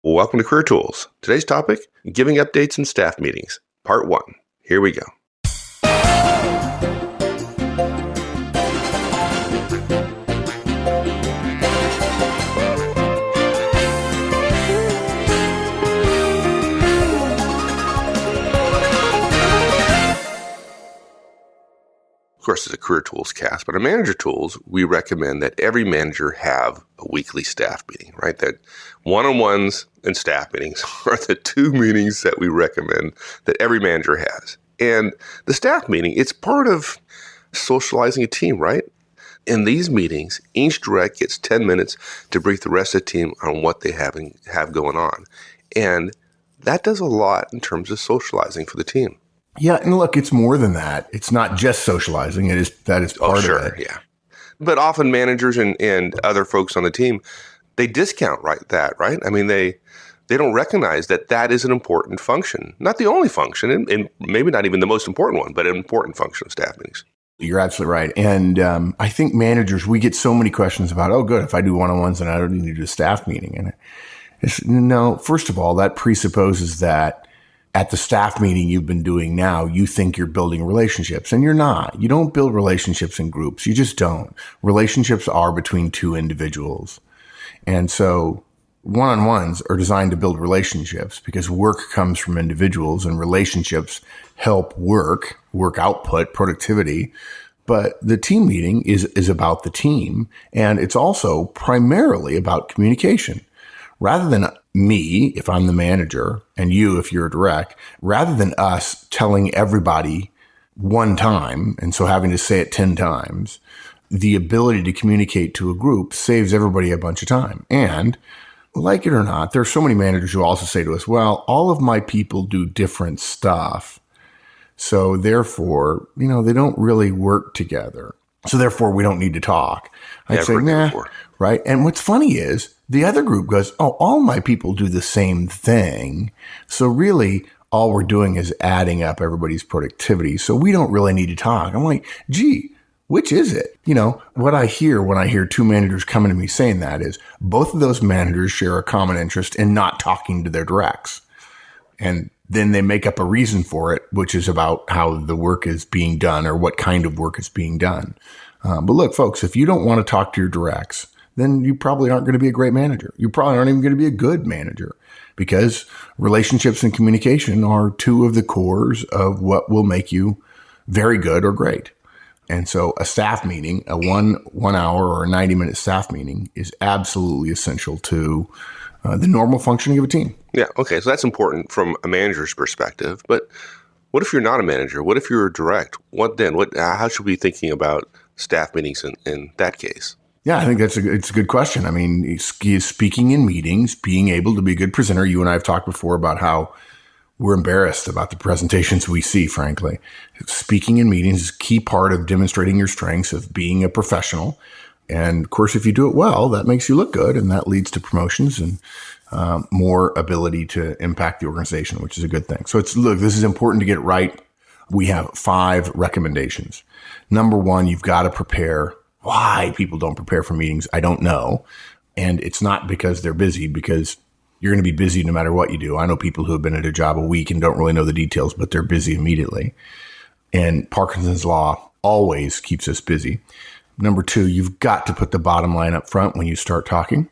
Welcome to Career Tools. Today's topic, giving updates in staff meetings, part 1. Here we go. Of course, it's a Career Tools cast, but on Manager Tools, we recommend that every manager have a weekly staff meeting, right? That one-on-ones and staff meetings are the two meetings that we recommend that every manager has. And the staff meeting, it's part of socializing a team, right? In these meetings, each direct gets 10 minutes to brief the rest of the team on what they have going on. And that does a lot in terms of socializing for the team. Yeah, and look, it's more than that. It's not just socializing. That is part of it. Yeah. But often managers and other folks on the team, they discount that, right? I mean, they don't recognize that is an important function. Not the only function, and maybe not even the most important one, but an important function of staff meetings. You're absolutely right. And I think managers, we get so many questions about, oh, good, if I do one-on-ones, then I don't need to do a staff meeting. And no, first of all, that presupposes that at the staff meeting you've been doing now, you think you're building relationships, and you're not. You don't build relationships in groups. You just don't. Relationships are between two individuals. And so one-on-ones are designed to build relationships because work comes from individuals and relationships help work output, productivity. But the team meeting is about the team, and it's also primarily about communication. Rather than me, if I'm the manager, and you, if you're a direct, rather than us telling everybody one time, and so having to say it 10 times, the ability to communicate to a group saves everybody a bunch of time. And like it or not, there are so many managers who also say to us, well, all of my people do different stuff. So therefore, they don't really work together. So therefore, we don't need to talk. I'd say, nah, right? And what's funny is the other group goes, oh, all my people do the same thing. So really, all we're doing is adding up everybody's productivity. So we don't really need to talk. I'm like, gee, which is it? What I hear when I hear two managers coming to me saying that is both of those managers share a common interest in not talking to their directs. And then they make up a reason for it, which is about how the work is being done or what kind of work is being done. But look, folks, if you don't want to talk to your directs, then you probably aren't going to be a great manager. You probably aren't even going to be a good manager because relationships and communication are two of the cores of what will make you very good or great. And so a staff meeting, a one hour or a 90-minute staff meeting is absolutely essential to the normal functioning of a team. Yeah. Okay. So that's important from a manager's perspective. But what if you're not a manager? What if you're a direct? What then? How should we be thinking about staff meetings in that case? Yeah, I think it's a good question. I mean, speaking in meetings, being able to be a good presenter. You and I have talked before about how we're embarrassed about the presentations we see, frankly. Speaking in meetings is a key part of demonstrating your strengths of being a professional. And of course, if you do it well, that makes you look good, and that leads to promotions and more ability to impact the organization, which is a good thing. So this is important to get it right. We have 5 recommendations. Number 1, you've got to prepare. Why people don't prepare for meetings, I don't know. And it's not because they're busy, because you're going to be busy no matter what you do. I know people who have been at a job a week and don't really know the details, but they're busy immediately. And Parkinson's law always keeps us busy. Number 2, you've got to put the bottom line up front when you start talking.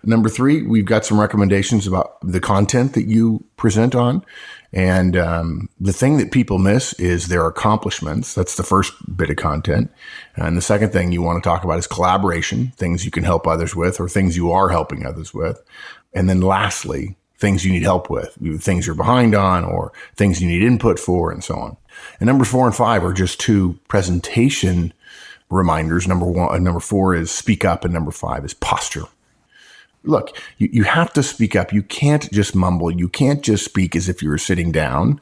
Number 3, we've got some recommendations about the content that you present on. And the thing that people miss is their accomplishments. That's the first bit of content. And the second thing you want to talk about is collaboration, things you can help others with or things you are helping others with. And then lastly, things you need help with, things you're behind on or things you need input for and so on. And number 4 and 5 are just 2 presentation reminders. Number 4 is speak up, and number 5 is posture. Look, you have to speak up. You can't just mumble. You can't just speak as if you were sitting down.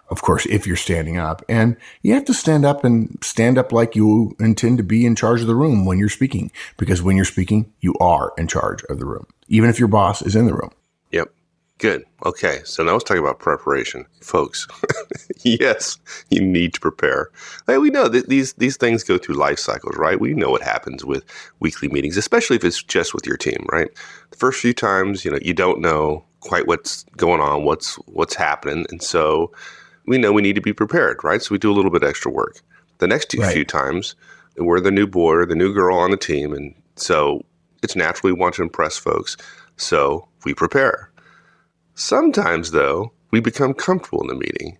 Of course, if you're standing up, and you have to stand up like you intend to be in charge of the room when you're speaking, because when you're speaking, you are in charge of the room, even if your boss is in the room. Yep. Good. Okay. So now let's talk about preparation. Folks, yes, you need to prepare. We know that these things go through life cycles, right? We know what happens with weekly meetings, especially if it's just with your team, right? The first few times, you don't know quite what's going on, what's happening. And so we know we need to be prepared, right? So we do a little bit extra work. The next few times, we're the new boy or the new girl on the team. And so it's natural we want to impress folks. So we prepare. Sometimes, though, we become comfortable in the meeting.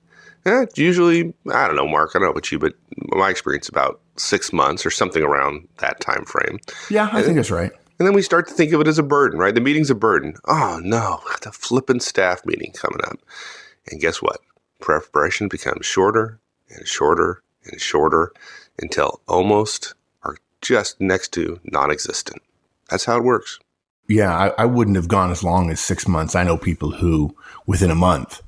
Usually, I don't know, Mark, I don't know about you, but my experience about 6 months or something around that time frame. Yeah, I think that's right. And then we start to think of it as a burden, right? The meeting's a burden. Oh, no, the flippin' staff meeting coming up. And guess what? Preparation becomes shorter and shorter and shorter until almost or just next to non-existent. That's how it works. Yeah, I wouldn't have gone as long as 6 months. I know people who, within a month,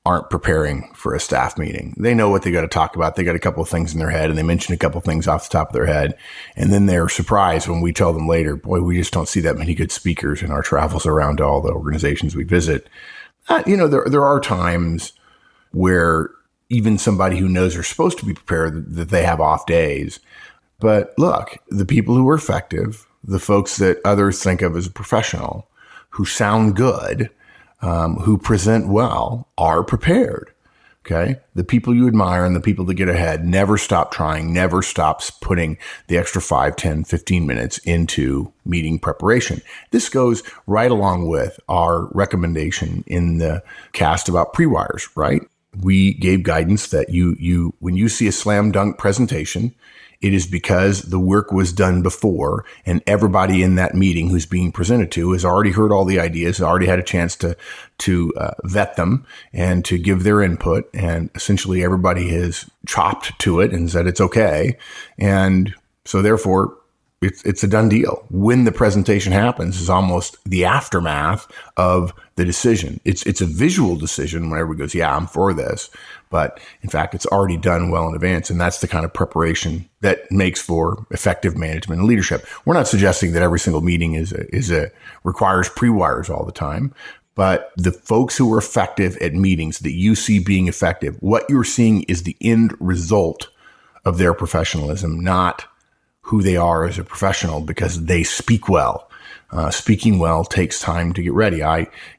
aren't preparing for a staff meeting. They know what they got to talk about. They got a couple of things in their head, and they mention a couple of things off the top of their head. And then they're surprised when we tell them later, boy, we just don't see that many good speakers in our travels around all the organizations we visit. There are times where even somebody who knows they're supposed to be prepared, that they have off days. But look, the people who are effective, the folks that others think of as a professional, who sound good, who present well, are prepared. Okay. The people you admire and the people that get ahead never stop trying, never stops putting the extra 5, 10, 15 minutes into meeting preparation. This goes right along with our recommendation in the cast about pre-wires, right? We gave guidance that when you see a slam dunk presentation, it is because the work was done before, and everybody in that meeting who's being presented to has already heard all the ideas, already had a chance to vet them and to give their input. And essentially everybody has chopped to it and said it's okay. And so therefore it's a done deal. When the presentation happens is almost the aftermath of the decision. It's a visual decision when everybody goes, yeah, I'm for this. But in fact, it's already done well in advance. And that's the kind of preparation that makes for effective management and leadership. We're not suggesting that every single meeting requires pre-wires all the time. But the folks who are effective at meetings that you see being effective, what you're seeing is the end result of their professionalism, not who they are as a professional, because they speak well. Speaking well takes time to get ready.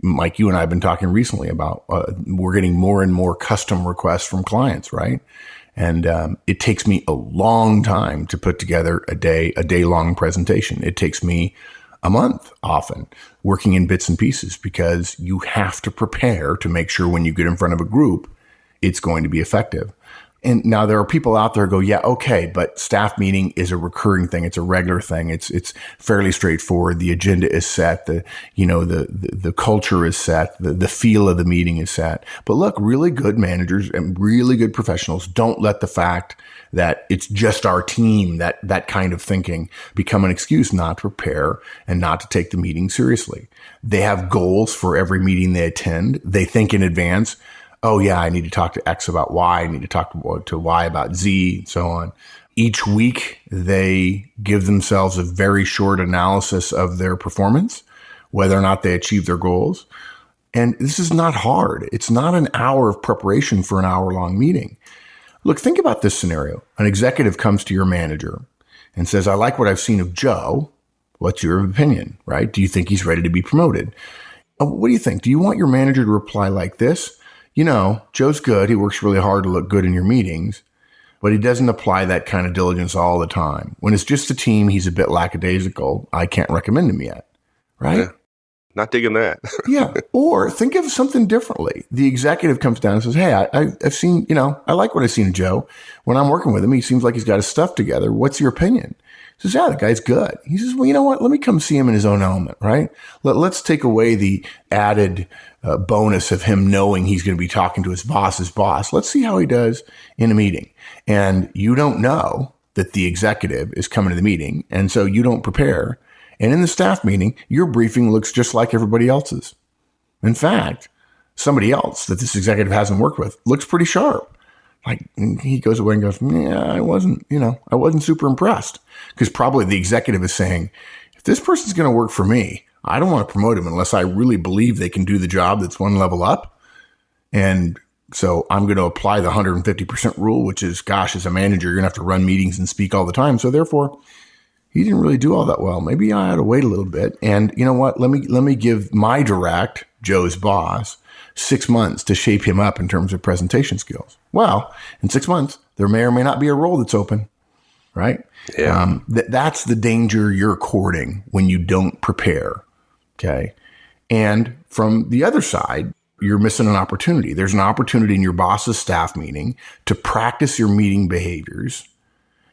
Mike, you and I have been talking recently about we're getting more and more custom requests from clients, right? And it takes me a long time to put together a day-long presentation. It takes me a month often, working in bits and pieces, because you have to prepare to make sure when you get in front of a group, it's going to be effective. And now there are people out there who go, yeah, okay, but staff meeting is a recurring thing. It's a regular thing. It's fairly straightforward. The agenda is set. The culture is set. The feel of the meeting is set. But look, really good managers and really good professionals don't let the fact that it's just our team, that kind of thinking, become an excuse not to prepare and not to take the meeting seriously. They have goals for every meeting they attend. They think in advance. Oh, yeah, I need to talk to X about Y. I need to talk to Y about Z, and so on. Each week, they give themselves a very short analysis of their performance, whether or not they achieve their goals. And this is not hard. It's not an hour of preparation for an hour-long meeting. Look, think about this scenario. An executive comes to your manager and says, I like what I've seen of Joe. What's your opinion, right? Do you think he's ready to be promoted? What do you think? Do you want your manager to reply like this? Joe's good. He works really hard to look good in your meetings, but he doesn't apply that kind of diligence all the time. When it's just a team, he's a bit lackadaisical. I can't recommend him yet, right? Yeah, not digging that. Yeah. Or think of something differently. The executive comes down and says, hey, I've seen, I like what I've seen of Joe. When I'm working with him, he seems like he's got his stuff together. What's your opinion? He says, yeah, the guy's good. He says, well, you know what? Let me come see him in his own element, right? Let's take away the added bonus of him knowing he's going to be talking to his boss's boss. Let's see how he does in a meeting. And you don't know that the executive is coming to the meeting, and so you don't prepare. And in the staff meeting, your briefing looks just like everybody else's. In fact, somebody else that this executive hasn't worked with looks pretty sharp. Like, he goes away and goes, yeah, I wasn't super impressed. Because probably the executive is saying, if this person's going to work for me, I don't want to promote him unless I really believe they can do the job that's one level up. And so I'm going to apply the 150% rule, which is, gosh, as a manager, you're going to have to run meetings and speak all the time. So therefore, he didn't really do all that well. Maybe I ought to wait a little bit. And you know what? Let me give my direct, Joe's boss, 6 months to shape him up in terms of presentation skills. Well, in 6 months, there may or may not be a role that's open, right? Yeah. That's the danger you're courting when you don't prepare. Okay. And from the other side, you're missing an opportunity. There's an opportunity in your boss's staff meeting to practice your meeting behaviors.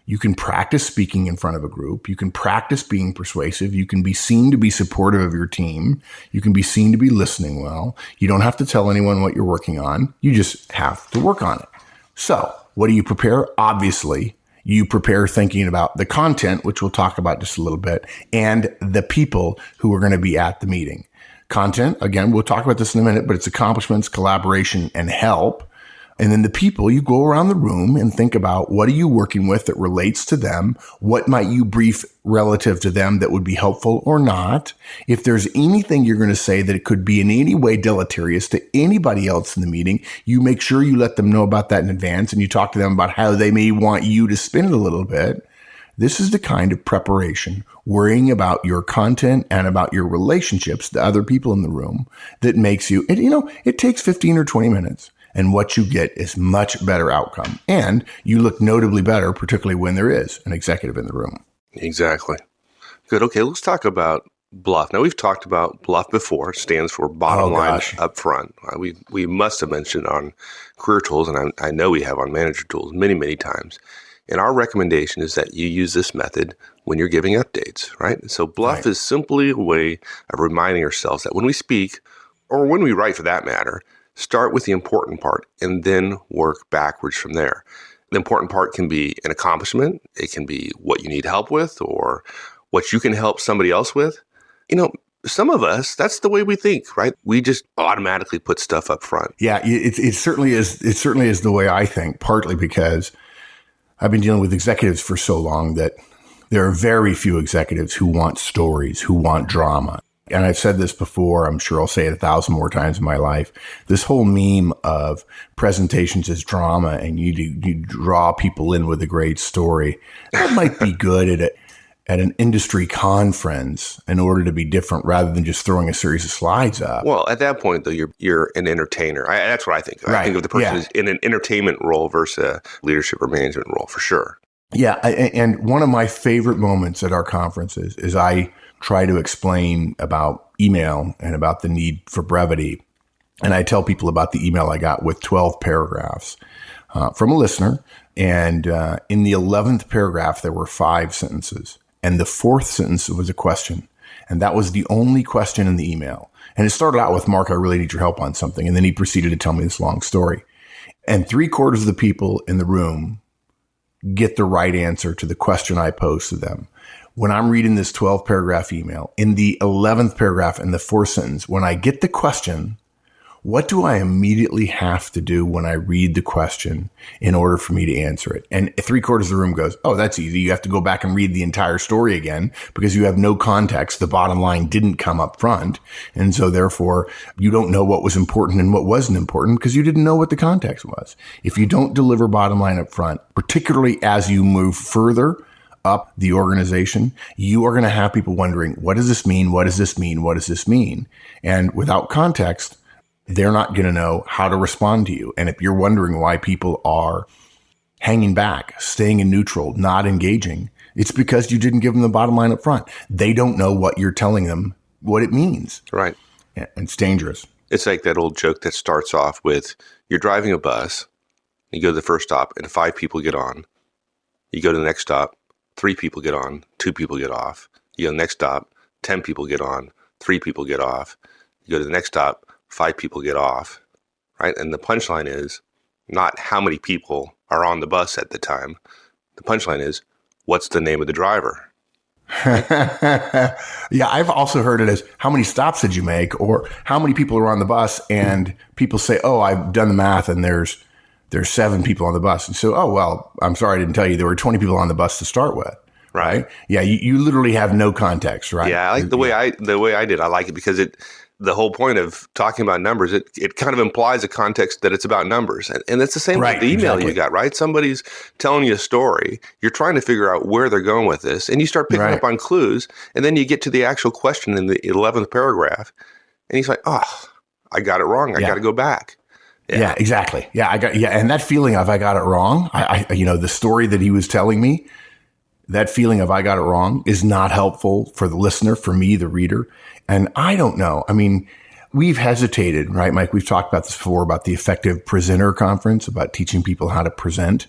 You can practice speaking in front of a group. You can practice being persuasive. You can be seen to be supportive of your team. You can be seen to be listening well. You don't have to tell anyone what you're working on. You just have to work on it. So what do you prepare? Obviously, you prepare thinking about the content, which we'll talk about just a little bit, and the people who are going to be at the meeting. Content, again, we'll talk about this in a minute, but it's accomplishments, collaboration, and help. And then the people, you go around the room and think about what are you working with that relates to them? What might you brief relative to them that would be helpful or not? If there's anything you're going to say that it could be in any way deleterious to anybody else in the meeting, you make sure you let them know about that in advance and you talk to them about how they may want you to spin it a little bit. This is the kind of preparation, worrying about your content and about your relationships to other people in the room that makes you, it takes 15 or 20 minutes. And what you get is much better outcome. And you look notably better, particularly when there is an executive in the room. Exactly. Good. Okay, let's talk about BLUF. Now, we've talked about BLUF before. It stands for bottom line up front. We must have mentioned on Career Tools, and I know we have on Manager Tools many, many times. And our recommendation is that you use this method when you're giving updates, right? So BLUF is simply a way of reminding ourselves that when we speak, or when we write for that matter, start with the important part and then work backwards from there. The important part can be an accomplishment. It can be what you need help with or what you can help somebody else with. Some of us, that's the way we think, right? We just automatically put stuff up front. Yeah, it certainly is. It certainly is the way I think, partly because I've been dealing with executives for so long that there are very few executives who want stories, who want drama. And I've said this before, I'm sure I'll say it 1,000 more times in my life. This whole meme of presentations as drama and you draw people in with a great story, that might be good at an industry conference in order to be different rather than just throwing a series of slides up. Well, at that point, though, you're an entertainer. That's what I think. I think of the person as in an entertainment role versus a leadership or management role, for sure. Yeah, and one of my favorite moments at our conferences is I try to explain about email and about the need for brevity. And I tell people about the email I got with 12 paragraphs from a listener. And in the 11th paragraph, there were 5 sentences. And the 4th sentence was a question. And that was the only question in the email. And it started out with, Mark, I really need your help on something. And then he proceeded to tell me this long story. And 3/4 of the people in the room get the right answer to the question I posed to them. When I'm reading this 12 paragraph email, in the 11th paragraph in the 4th sentence, when I get the question, what do I immediately have to do when I read the question in order for me to answer it? And 3/4 of the room goes, oh, that's easy. You have to go back and read the entire story again because you have no context. The bottom line didn't come up front. And so therefore you don't know what was important and what wasn't important because you didn't know what the context was. If you don't deliver bottom line up front, particularly as you move further up the organization, you are going to have people wondering, what does this mean? What does this mean? What does this mean? And without context, they're not going to know how to respond to you. And if you're wondering why people are hanging back, staying in neutral, not engaging, it's because you didn't give them the bottom line up front. They don't know what you're telling them, what it means. Right. And it's dangerous. It's like that old joke that starts off with, you're driving a bus, you go to the first stop and 5 people get on. You go to the next stop, 3 people get on, 2 people get off. You go to the next stop, 10 people get on, 3 people get off. You go to the next stop, 5 people get off, right? And the punchline is not how many people are on the bus at the time. The punchline is, what's the name of the driver? Yeah, I've also heard it as, how many stops did you make? Or how many people are on the bus? And people say, oh, I've done the math and there's 7 people on the bus. And so, oh, well, I'm sorry I didn't tell you there were 20 people on the bus to start with. Right. Yeah. You literally have no context, right? Yeah. I like the way I did. I like it because the whole point of talking about numbers, it kind of implies a context that it's about numbers. And it's the same with the email you got, right? Somebody's telling you a story. You're trying to figure out where they're going with this. And you start picking up on clues. And then you get to the actual question in the 11th paragraph. And he's like, oh, I got it wrong. I got to go back. Yeah, exactly. Yeah, and that feeling of I got it wrong, the story that he was telling me, that feeling of I got it wrong is not helpful for the listener, for me, the reader. And I don't know. I mean, we've hesitated, right, Mike? We've talked about this before, about the Effective Presenter Conference, about teaching people how to present.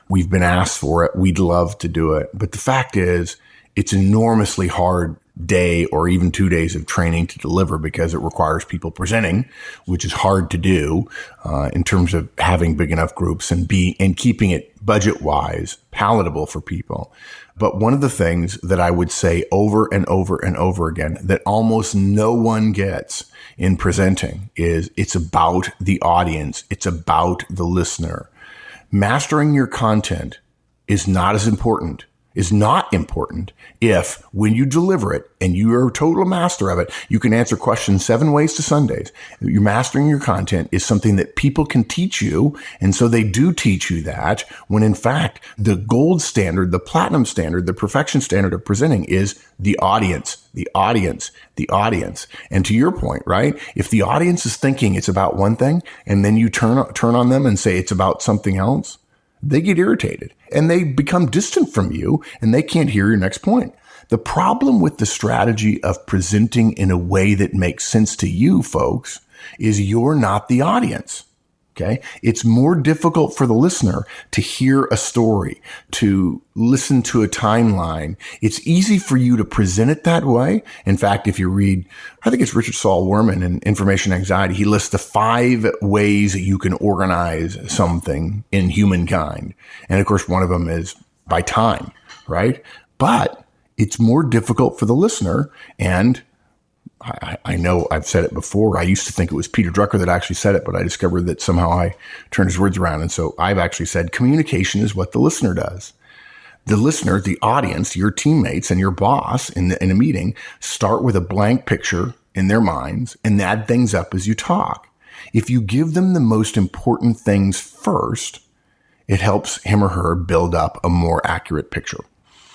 We've been asked for it. We'd love to do it. But the fact is, it's enormously hard day or even 2 days of training to deliver because it requires people presenting, which is hard to do in terms of having big enough groups and keeping it budget-wise palatable for people. But one of the things that I would say over and over and over again that almost no one gets in presenting is it's about the audience. It's about the listener. Mastering your content is not important if when you deliver it and you're a total master of it, you can answer questions 7 ways to Sundays. You're mastering your content is something that people can teach you. And so they do teach you that when in fact, the gold standard, the platinum standard, the perfection standard of presenting is the audience, the audience, the audience. And to your point, right? If the audience is thinking it's about one thing and then you turn on them and say it's about something else, they get irritated and they become distant from you and they can't hear your next point. The problem with the strategy of presenting in a way that makes sense to you folks is you're not the audience. Okay. It's more difficult for the listener to hear a story, to listen to a timeline. It's easy for you to present it that way. In fact, if you read, I think it's Richard Saul Wurman in Information Anxiety, he lists the 5 ways that you can organize something in humankind. And of course, one of them is by time, right? But it's more difficult for the listener. And I know I've said it before. I used to think it was Peter Drucker that actually said it, but I discovered that somehow I turned his words around. And so I've actually said communication is what the listener does. The listener, the audience, your teammates and your boss in a meeting start with a blank picture in their minds and add things up as you talk. If you give them the most important things first, it helps him or her build up a more accurate picture.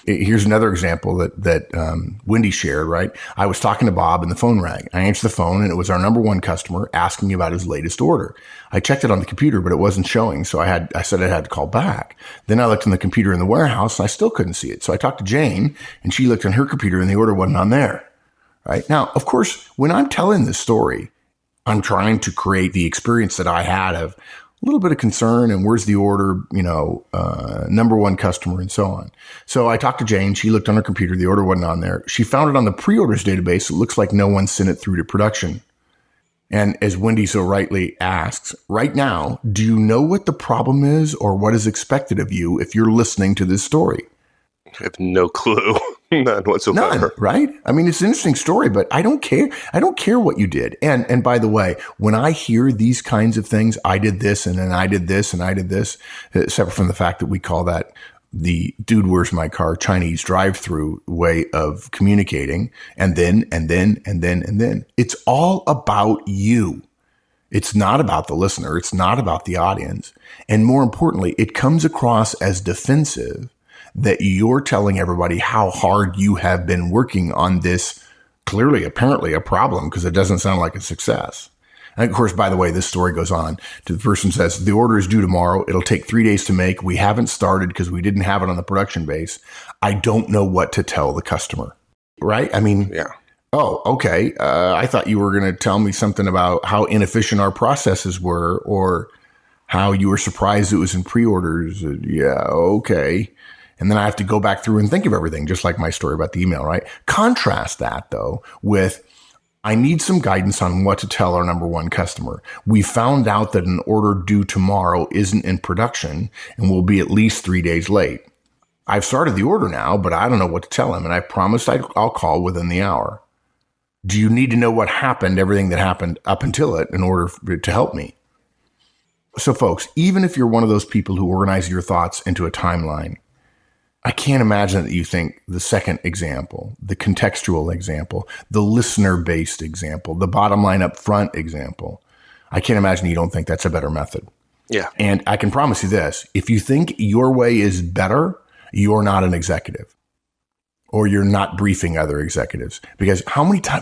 Here's another example that Wendy shared, right? I was talking to Bob and the phone rang. I answered the phone and it was our number 1 customer asking about his latest order. I checked it on the computer, but it wasn't showing. So I said I had to call back. Then I looked on the computer in the warehouse and I still couldn't see it. So I talked to Jane and she looked on her computer and the order wasn't on there, right? Now, of course, when I'm telling this story, I'm trying to create the experience that I had of a little bit of concern and where's the order, number 1 customer and so on. So I talked to Jane. She looked on her computer. The order wasn't on there. She found it on the pre-orders database. It looks like no one sent it through to production. And as Wendy so rightly asks, right now, do you know what the problem is or what is expected of you if you're listening to this story? I have no clue. None whatsoever. None, right? I mean, it's an interesting story, but I don't care. I don't care what you did. And by the way, when I hear these kinds of things, I did this and then I did this and I did this, separate from the fact that we call that the dude, where's my car Chinese drive-through way of communicating. And then. It's all about you. It's not about the listener. It's not about the audience. And more importantly, it comes across as defensive that you're telling everybody how hard you have been working on this, clearly, apparently a problem, because it doesn't sound like a success. And of course, by the way, this story goes on to the person says, the order is due tomorrow. It'll take 3 days to make. We haven't started because we didn't have it on the production base. I don't know what to tell the customer. Right? I mean, yeah. Oh, okay. I thought you were going to tell me something about how inefficient our processes were or how you were surprised it was in pre-orders. Yeah. Okay. And then I have to go back through and think of everything, just like my story about the email, right? Contrast that, though, with I need some guidance on what to tell our number 1 customer. We found out that an order due tomorrow isn't in production and will be at least 3 days late. I've started the order now, but I don't know what to tell him, and I promised I'll call within the hour. Do you need to know what happened, everything that happened up until it, in order to help me? So, folks, even if you're one of those people who organize your thoughts into a timeline, I can't imagine that you think the second example, the contextual example, the listener-based example, the bottom line up front example, I can't imagine you don't think that's a better method. Yeah. And I can promise you this, if you think your way is better, you're not an executive or you're not briefing other executives. Because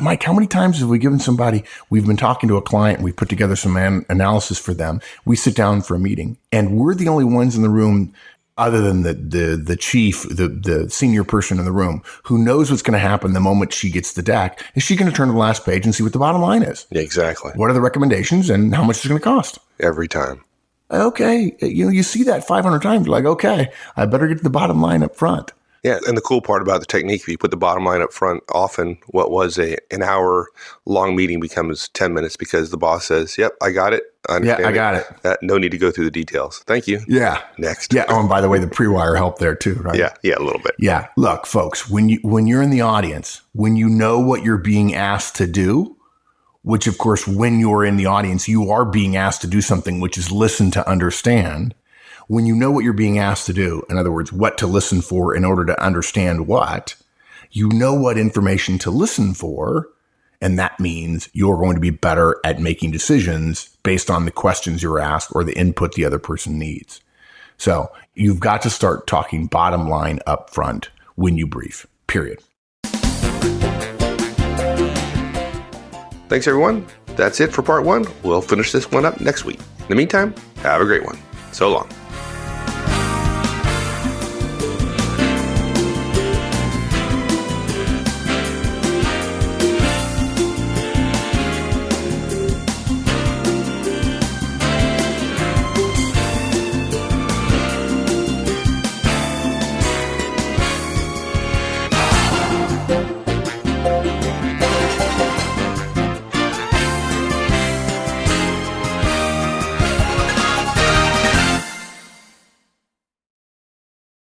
Mike, how many times have we given somebody, we've been talking to a client, we put together some analysis for them, we sit down for a meeting and we're the only ones in the room other than the chief, the senior person in the room who knows what's going to happen the moment she gets the deck. Is she going to turn to the last page and see what the bottom line is? Yeah, exactly. What are the recommendations and how much it's going to cost? Every time. Okay. You see that 500 times. You're like, okay, I better get to the bottom line up front. Yeah, and the cool part about the technique, if you put the bottom line up front, often what was an hour long meeting becomes 10 minutes because the boss says, yep, I got it. I got it. No need to go through the details. Thank you. Yeah. Next. Yeah. Oh, and by the way, the pre-wire helped there too, right? Yeah, a little bit. Yeah. Look, folks, when you're in the audience, when you know what you're being asked to do, which of course, when you're in the audience, you are being asked to do something, which is listen to understand. When you know what you're being asked to do, in other words, what to listen for in order to understand what, you know what information to listen for. And that means you're going to be better at making decisions based on the questions you're asked or the input the other person needs. So you've got to start talking bottom line up front when you brief, period. Thanks, everyone. That's it for part one. We'll finish this one up next week. In the meantime, have a great one. So long.